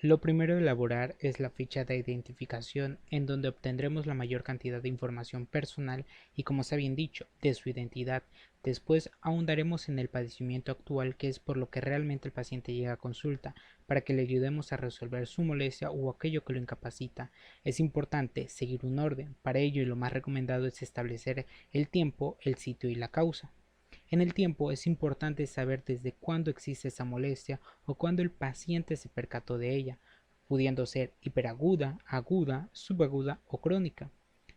Lo primero a elaborar es la ficha de identificación, en donde obtendremos la mayor cantidad de información personal y, como se ha bien dicho, de su identidad. Después ahondaremos en el padecimiento actual, que es por lo que realmente el paciente llega a consulta, para que le ayudemos a resolver su molestia o aquello que lo incapacita. Es importante seguir un orden. Para ello, y lo más recomendado es establecer el tiempo, el sitio y la causa. En el tiempo es importante saber desde cuándo existe esa molestia o cuándo el paciente se percató de ella, pudiendo ser hiperaguda, aguda, subaguda o crónica.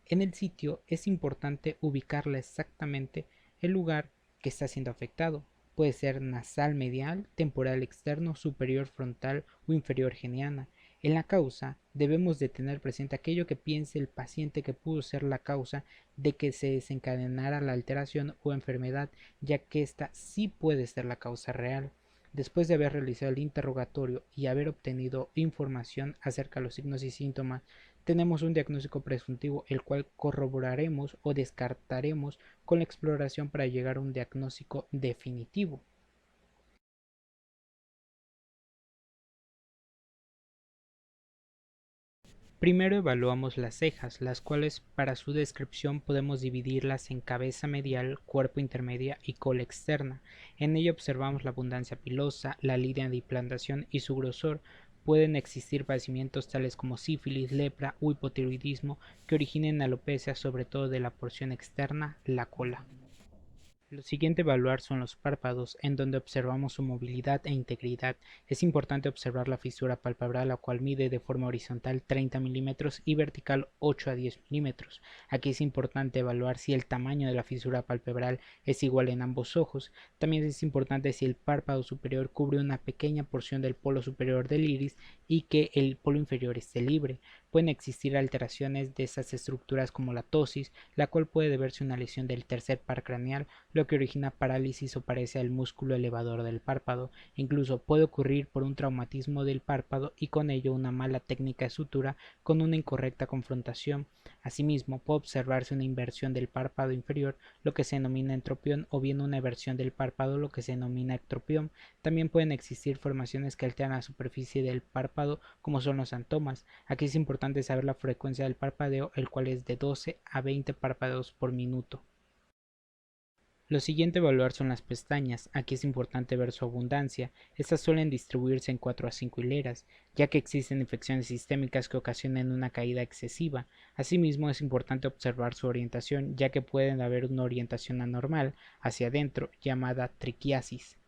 En el sitio es importante ubicarla exactamente el lugar que está siendo afectado. Puede ser nasal medial, temporal externo, superior frontal o inferior geniana. En la causa debemos de tener presente aquello que piense el paciente que pudo ser la causa de que se desencadenara la alteración o enfermedad, ya que esta sí puede ser la causa real. Después de haber realizado el interrogatorio y haber obtenido información acerca de los signos y síntomas, tenemos un diagnóstico presuntivo, el cual corroboraremos o descartaremos con la exploración para llegar a un diagnóstico definitivo. Primero evaluamos las cejas, las cuales para su descripción podemos dividirlas en cabeza medial, cuerpo intermedia y cola externa. En ella observamos la abundancia pilosa, la línea de implantación y su grosor. Pueden existir padecimientos tales como sífilis, lepra o hipotiroidismo que originen alopecia, sobre todo de la porción externa, la cola. Lo siguiente a evaluar son los párpados, en donde observamos su movilidad e integridad. Es importante observar la fisura palpebral, la cual mide de forma horizontal 30 milímetros y vertical 8 a 10 milímetros. Aquí es importante evaluar si el tamaño de la fisura palpebral es igual en ambos ojos. También es importante si el párpado superior cubre una pequeña porción del polo superior del iris y que el polo inferior esté libre. Pueden existir alteraciones de esas estructuras como la ptosis, la cual puede deberse a una lesión del tercer par craneal, lo que origina parálisis o parece al músculo elevador del párpado. Incluso puede ocurrir por un traumatismo del párpado y con ello una mala técnica de sutura con una incorrecta confrontación. Asimismo, puede observarse una inversión del párpado inferior, lo que se denomina entropión, o bien una eversión del párpado, lo que se denomina ectropión. También pueden existir formaciones que alteran la superficie del párpado, como son los antomas. Aquí es importante saber la frecuencia del parpadeo, el cual es de 12 a 20 parpadeos por minuto. Lo siguiente a evaluar son las pestañas. Aquí es importante ver su abundancia. Estas suelen distribuirse en 4 a 5 hileras, ya que existen infecciones sistémicas que ocasionan una caída excesiva. Asimismo, es importante observar su orientación, ya que puede haber una orientación anormal hacia adentro, llamada triquiasis.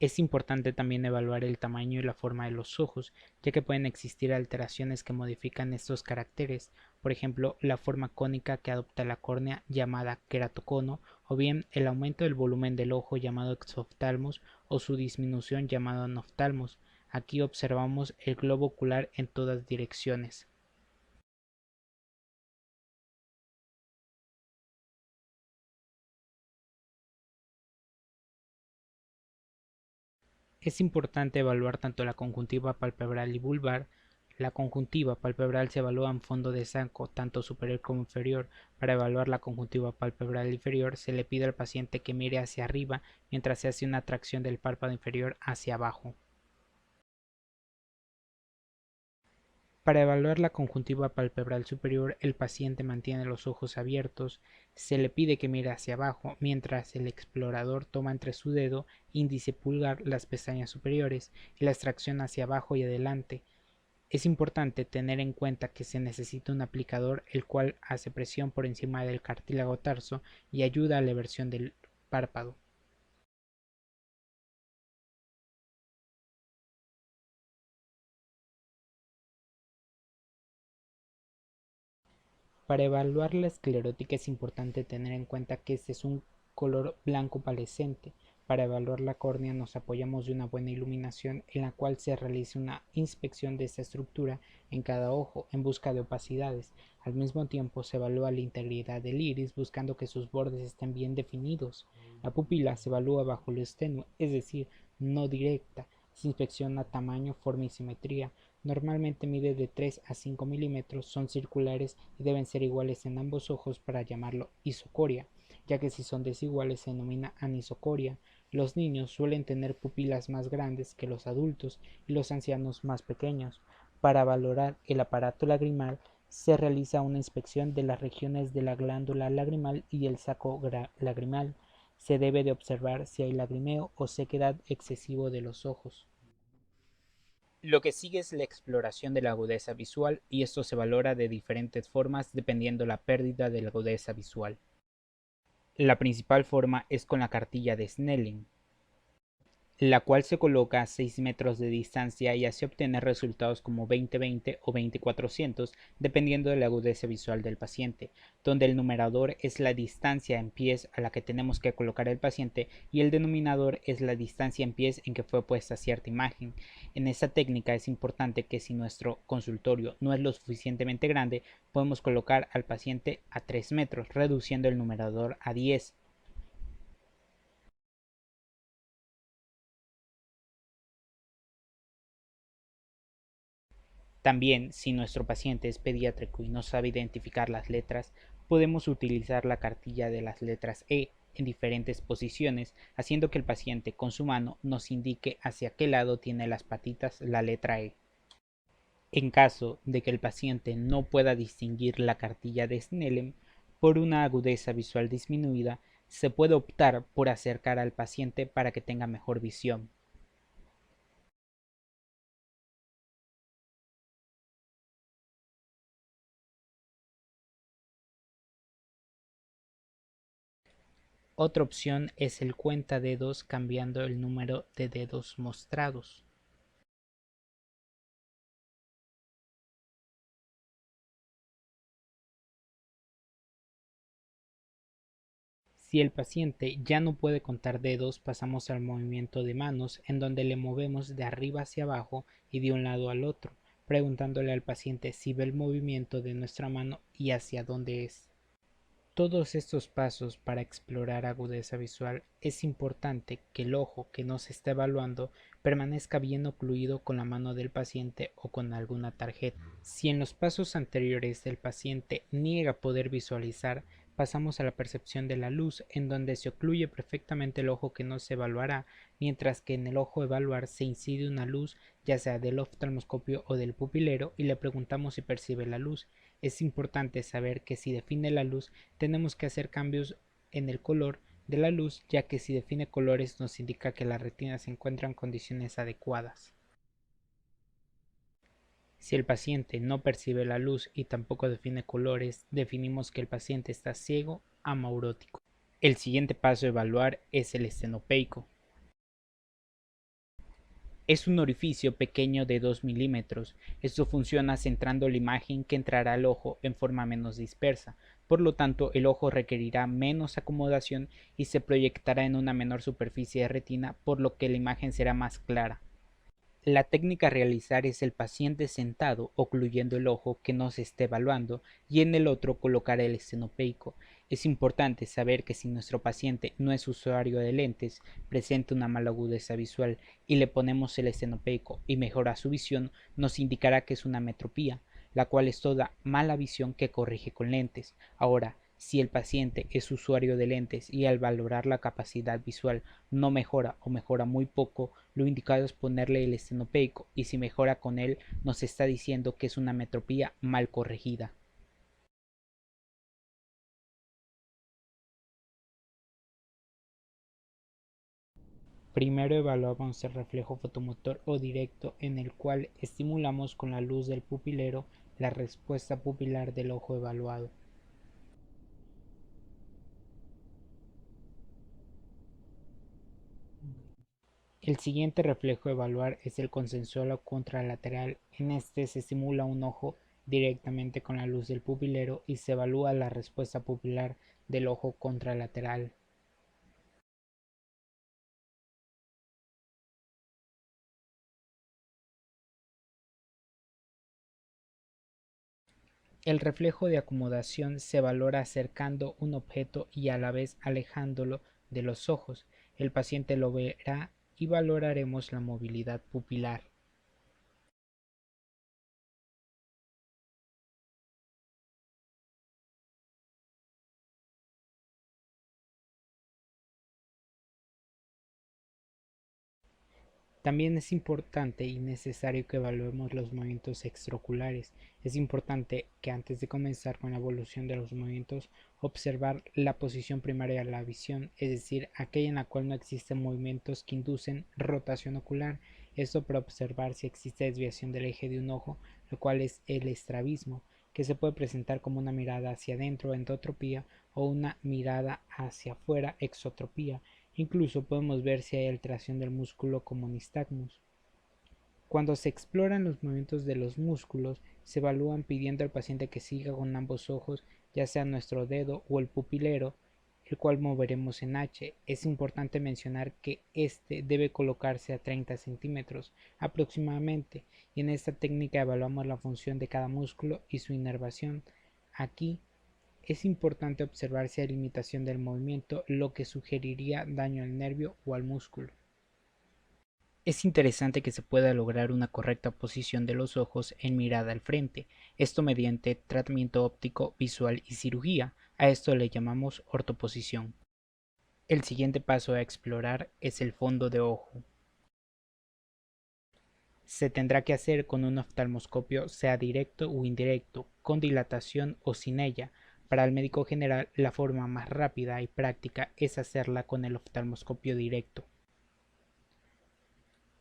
Es importante también evaluar el tamaño y la forma de los ojos, ya que pueden existir alteraciones que modifican estos caracteres, por ejemplo, la forma cónica que adopta la córnea llamada queratocono, o bien el aumento del volumen del ojo llamado exoftalmos o su disminución llamada noftalmos. Aquí observamos el globo ocular en todas direcciones. Es importante evaluar tanto la conjuntiva palpebral y vulvar. La conjuntiva palpebral se evalúa en fondo de saco, tanto superior como inferior. Para evaluar la conjuntiva palpebral inferior, se le pide al paciente que mire hacia arriba mientras se hace una tracción del párpado inferior hacia abajo. Para evaluar la conjuntiva palpebral superior, el paciente mantiene los ojos abiertos, se le pide que mire hacia abajo, mientras el explorador toma entre su dedo índice y pulgar las pestañas superiores y la extracción hacia abajo y adelante. Es importante tener en cuenta que se necesita un aplicador el cual hace presión por encima del cartílago tarso y ayuda a la eversión del párpado. Para evaluar la esclerótica es importante tener en cuenta que este es un color blanco palescente. Para evaluar la córnea nos apoyamos de una buena iluminación en la cual se realiza una inspección de esta estructura en cada ojo en busca de opacidades. Al mismo tiempo se evalúa la integridad del iris buscando que sus bordes estén bien definidos. La pupila se evalúa bajo luz tenue, es decir, no directa. Se inspecciona tamaño, forma y simetría. Normalmente mide de 3 a 5 milímetros, son circulares y deben ser iguales en ambos ojos para llamarlo isocoria. ya que si son desiguales se denomina anisocoria. Los niños suelen tener pupilas más grandes que los adultos y los ancianos más pequeños. Para valorar el aparato lagrimal se realiza una inspección de las regiones de la glándula lagrimal y el saco lagrimal. Se debe de observar si hay lagrimeo o sequedad excesivo de los ojos. Lo que sigue es la exploración de la agudeza visual y esto se valora de diferentes formas dependiendo la pérdida de la agudeza visual. La principal forma es con la cartilla de Snelling, la cual se coloca a 6 metros de distancia y así obtener resultados como 20-20 o 20-400 dependiendo de la agudeza visual del paciente, donde el numerador es la distancia en pies a la que tenemos que colocar el paciente y el denominador es la distancia en pies en que fue puesta cierta imagen. En esta técnica es importante que si nuestro consultorio no es lo suficientemente grande, podemos colocar al paciente a 3 metros, reduciendo el numerador a 10. También, si nuestro paciente es pediátrico y no sabe identificar las letras, podemos utilizar la cartilla de las letras E en diferentes posiciones, haciendo que el paciente con su mano nos indique hacia qué lado tiene las patitas la letra E. En caso de que el paciente no pueda distinguir la cartilla de Snellen por una agudeza visual disminuida, se puede optar por acercar al paciente para que tenga mejor visión. Otra opción es el cuentadedos cambiando el número de dedos mostrados. Si el paciente ya no puede contar dedos, pasamos al movimiento de manos, en donde le movemos de arriba hacia abajo y de un lado al otro, preguntándole al paciente si ve el movimiento de nuestra mano y hacia dónde es. Todos estos pasos para explorar agudeza visual es importante que el ojo que nos está evaluando permanezca bien ocluido con la mano del paciente o con alguna tarjeta. Si en los pasos anteriores el paciente niega poder visualizar, pasamos a la percepción de la luz, en donde se ocluye perfectamente el ojo que no se evaluará, mientras que en el ojo evaluar se incide una luz, ya sea del oftalmoscopio o del pupilero, y le preguntamos si percibe la luz. Es importante saber que si define la luz, tenemos que hacer cambios en el color de la luz, ya que si define colores nos indica que la retina se encuentra en condiciones adecuadas. Si el paciente no percibe la luz y tampoco define colores, definimos que el paciente está ciego amaurótico. El siguiente paso a evaluar es el estenopeico. Es un orificio pequeño de 2 milímetros. Esto funciona centrando la imagen que entrará al ojo en forma menos dispersa. Por lo tanto, el ojo requerirá menos acomodación y se proyectará en una menor superficie de retina, por lo que la imagen será más clara. La técnica a realizar es el paciente sentado ocluyendo el ojo que no se esté evaluando y en el otro colocar el estenopeico. Es importante saber que si nuestro paciente no es usuario de lentes, presenta una mala agudeza visual y le ponemos el estenopeico y mejora su visión, nos indicará que es una metropía, la cual es toda mala visión que corrige con lentes. Ahora, si el paciente es usuario de lentes y al valorar la capacidad visual no mejora o mejora muy poco, lo indicado es ponerle el estenopeico y si mejora con él nos está diciendo que es una metropía mal corregida. Primero evaluamos el reflejo fotomotor o directo, en el cual estimulamos con la luz del pupilero la respuesta pupilar del ojo evaluado. El siguiente reflejo a evaluar es el consensual o contralateral. En este se estimula un ojo directamente con la luz del pupilero y se evalúa la respuesta pupilar del ojo contralateral. El reflejo de acomodación se valora acercando un objeto y a la vez alejándolo de los ojos. El paciente lo verá y valoraremos la movilidad pupilar. También es importante y necesario que evaluemos los movimientos extraoculares. Es importante que antes de comenzar con la evolución de los movimientos, observar la posición primaria de la visión, es decir, aquella en la cual no existen movimientos que inducen rotación ocular. Esto para observar si existe desviación del eje de un ojo, lo cual es el estrabismo, que se puede presentar como una mirada hacia adentro, endotropía, o una mirada hacia afuera, exotropía. Incluso podemos ver si hay alteración del músculo como nistagmus. Cuando se exploran los movimientos de los músculos, se evalúan pidiendo al paciente que siga con ambos ojos, ya sea nuestro dedo o el pupilero, el cual moveremos en H. Es importante mencionar que este debe colocarse a 30 centímetros aproximadamente, y en esta técnica evaluamos la función de cada músculo y su inervación. Aquí es importante observar si hay limitación del movimiento, lo que sugeriría daño al nervio o al músculo. Es interesante que se pueda lograr una correcta posición de los ojos en mirada al frente, esto mediante tratamiento óptico, visual y cirugía. A esto le llamamos ortoposición. El siguiente paso a explorar es el fondo de ojo. Se tendrá que hacer con un oftalmoscopio, sea directo o indirecto, con dilatación o sin ella. Para el médico general, la forma más rápida y práctica es hacerla con el oftalmoscopio directo.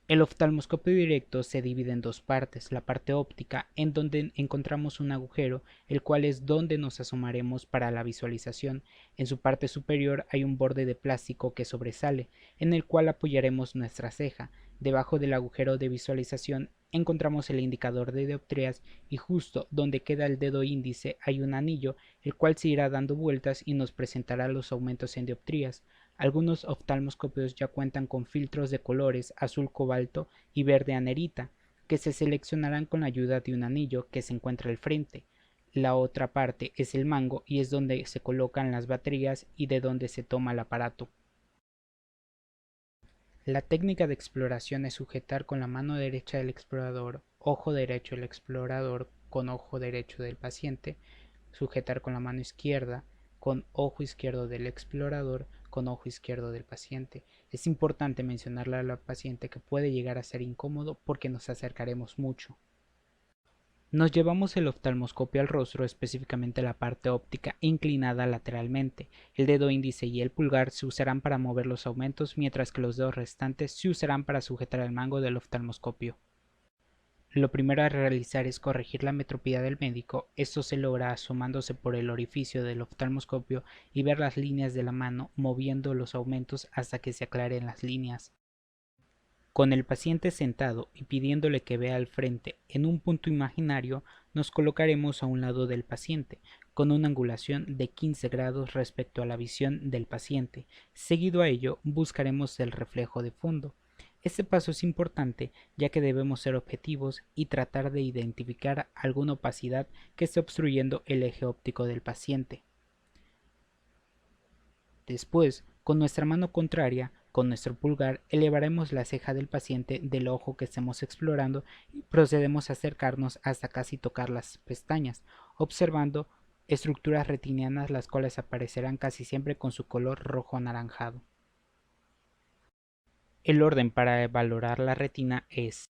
El oftalmoscopio directo se divide en dos partes: la parte óptica, en donde encontramos un agujero, el cual es donde nos asomaremos para la visualización. En su parte superior hay un borde de plástico que sobresale, en el cual apoyaremos nuestra ceja. Debajo del agujero de visualización encontramos el indicador de dioptrías, y justo donde queda el dedo índice hay un anillo, el cual se irá dando vueltas y nos presentará los aumentos en dioptrías. Algunos oftalmoscopios ya cuentan con filtros de colores azul cobalto y verde anerita, que se seleccionarán con la ayuda de un anillo que se encuentra al frente. La otra parte es el mango, y es donde se colocan las baterías y de donde se toma el aparato. La técnica de exploración es sujetar con la mano derecha del explorador, ojo derecho del explorador con ojo derecho del paciente, sujetar con la mano izquierda con ojo izquierdo del explorador con ojo izquierdo del paciente. Es importante mencionarle al paciente que puede llegar a ser incómodo porque nos acercaremos mucho. Nos llevamos el oftalmoscopio al rostro, específicamente la parte óptica inclinada lateralmente. El dedo índice y el pulgar se usarán para mover los aumentos, mientras que los dedos restantes se usarán para sujetar el mango del oftalmoscopio. Lo primero a realizar es corregir la metropía del médico. Esto se logra asomándose por el orificio del oftalmoscopio y ver las líneas de la mano, moviendo los aumentos hasta que se aclaren las líneas. Con el paciente sentado y pidiéndole que vea al frente en un punto imaginario, nos colocaremos a un lado del paciente, con una angulación de 15 grados respecto a la visión del paciente. Seguido a ello, buscaremos el reflejo de fondo. Este paso es importante, ya que debemos ser objetivos y tratar de identificar alguna opacidad que esté obstruyendo el eje óptico del paciente. Después, con nuestra mano contraria, con nuestro pulgar, elevaremos la ceja del paciente del ojo que estemos explorando y procedemos a acercarnos hasta casi tocar las pestañas, observando estructuras retinianas, las cuales aparecerán casi siempre con su color rojo anaranjado. El orden para valorar la retina es: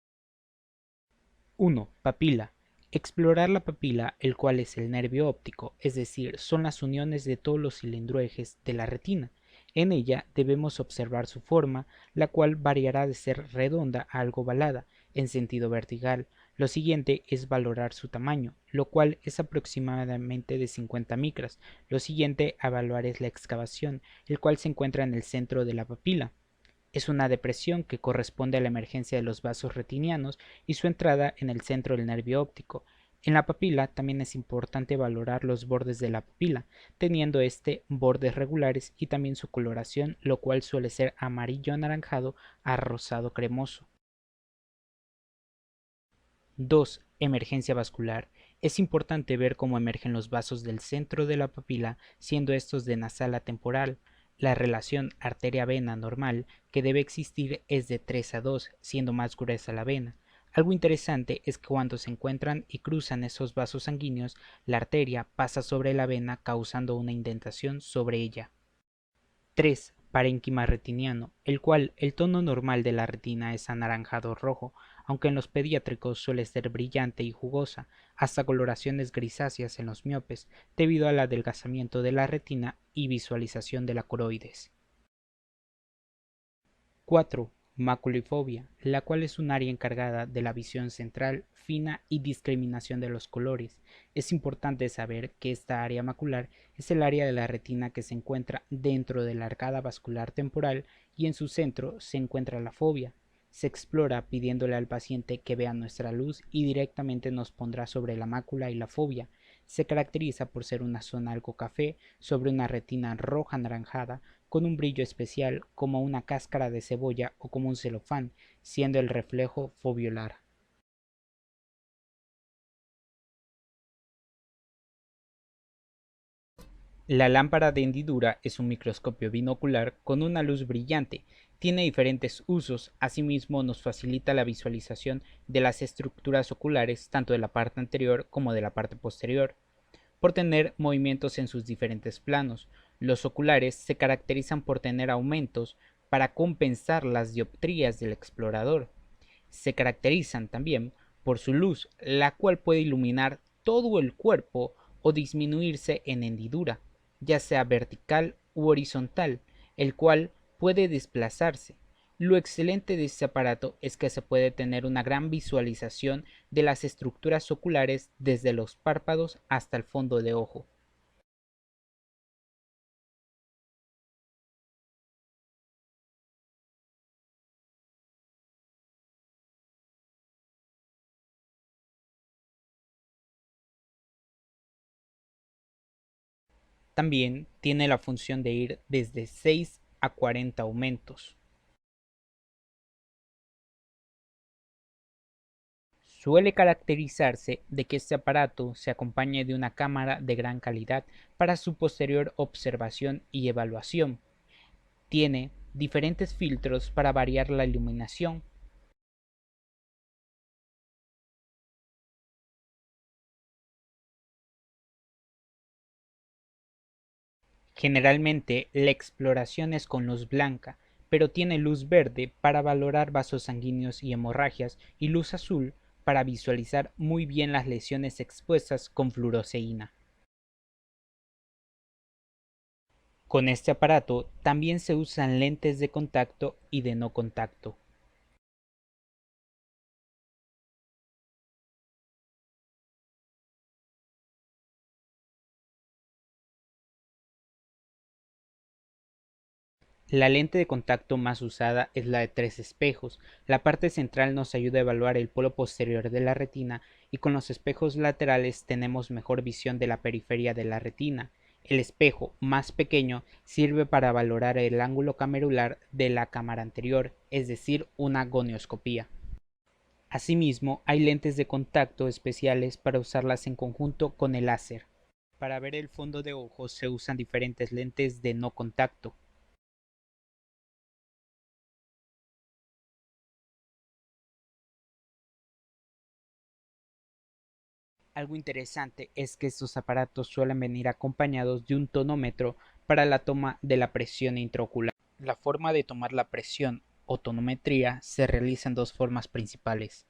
1. Papila. Explorar la papila, el cual es el nervio óptico, es decir, son las uniones de todos los cilindroejes de la retina. En ella debemos observar su forma, la cual variará de ser redonda a algo ovalada, en sentido vertical. Lo siguiente es valorar su tamaño, lo cual es aproximadamente de 50 micras. Lo siguiente a evaluar es la excavación, el cual se encuentra en el centro de la papila. Es una depresión que corresponde a la emergencia de los vasos retinianos y su entrada en el centro del nervio óptico. En la papila también es importante valorar los bordes de la pupila, teniendo bordes regulares y también su coloración, lo cual suele ser amarillo anaranjado a rosado cremoso. 2. Emergencia vascular. Es importante ver cómo emergen los vasos del centro de la papila, siendo estos de nasal a temporal. La relación arteria-vena normal que debe existir es de 3 a 2, siendo más gruesa la vena. Algo interesante es que cuando se encuentran y cruzan esos vasos sanguíneos, la arteria pasa sobre la vena causando una indentación sobre ella. 3. parénquima retiniano, el cual el tono normal de la retina es anaranjado rojo, aunque en los pediátricos suele ser brillante y jugosa, hasta coloraciones grisáceas en los miopes, debido al adelgazamiento de la retina y visualización de la coroides. 4. Maculifobia, la cual es un área encargada de la visión central, fina y discriminación de los colores. Es importante saber que esta área macular es el área de la retina que se encuentra dentro de la arcada vascular temporal y en su centro se encuentra la fobia. Se explora pidiéndole al paciente que vea nuestra luz y directamente nos pondrá sobre la mácula y la fobia. Se caracteriza por ser una zona algo café sobre una retina roja anaranjada con un brillo especial como una cáscara de cebolla o como un celofán, siendo el reflejo fobiolar. La lámpara de hendidura es un microscopio binocular con una luz brillante. Tiene diferentes usos, asimismo nos facilita la visualización de las estructuras oculares tanto de la parte anterior como de la parte posterior, por tener movimientos en sus diferentes planos. Los oculares se caracterizan por tener aumentos para compensar las dioptrías del explorador. Se caracterizan también por su luz, la cual puede iluminar todo el cuerpo o disminuirse en hendidura, ya sea vertical u horizontal, el cual puede desplazarse. Lo excelente de este aparato es que se puede tener una gran visualización de las estructuras oculares desde los párpados hasta el fondo de ojo. También tiene la función de ir desde 6 a 40 aumentos. Suele caracterizarse de que este aparato se acompañe de una cámara de gran calidad para su posterior observación y evaluación. Tiene diferentes filtros para variar la iluminación. Generalmente la exploración es con luz blanca, pero tiene luz verde para valorar vasos sanguíneos y hemorragias y luz azul para visualizar muy bien las lesiones expuestas con fluoresceína. Con este aparato también se usan lentes de contacto y de no contacto. La lente de contacto más usada es la de tres espejos. La parte central nos ayuda a evaluar el polo posterior de la retina y con los espejos laterales tenemos mejor visión de la periferia de la retina. El espejo más pequeño sirve para valorar el ángulo camerular de la cámara anterior, es decir, una gonioscopía. Asimismo, hay lentes de contacto especiales para usarlas en conjunto con el láser. Para ver el fondo de ojos se usan diferentes lentes de no contacto. Algo interesante es que estos aparatos suelen venir acompañados de un tonómetro para la toma de la presión intraocular. La forma de tomar la presión o tonometría se realiza en dos formas principales.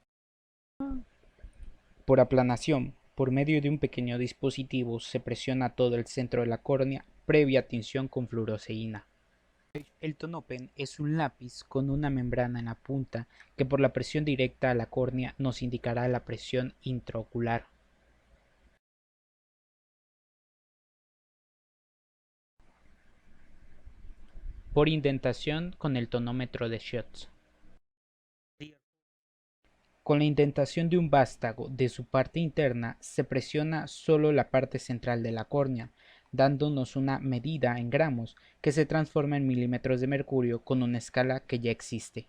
Por aplanación, por medio de un pequeño dispositivo se presiona todo el centro de la córnea previa tinción con fluoresceína. El tonopen es un lápiz con una membrana en la punta que por la presión directa a la córnea nos indicará la presión intraocular. Por indentación con el tonómetro de Schütz. Con la indentación de un vástago de su parte interna se presiona solo la parte central de la córnea, dándonos una medida en gramos que se transforma en milímetros de mercurio con una escala que ya existe.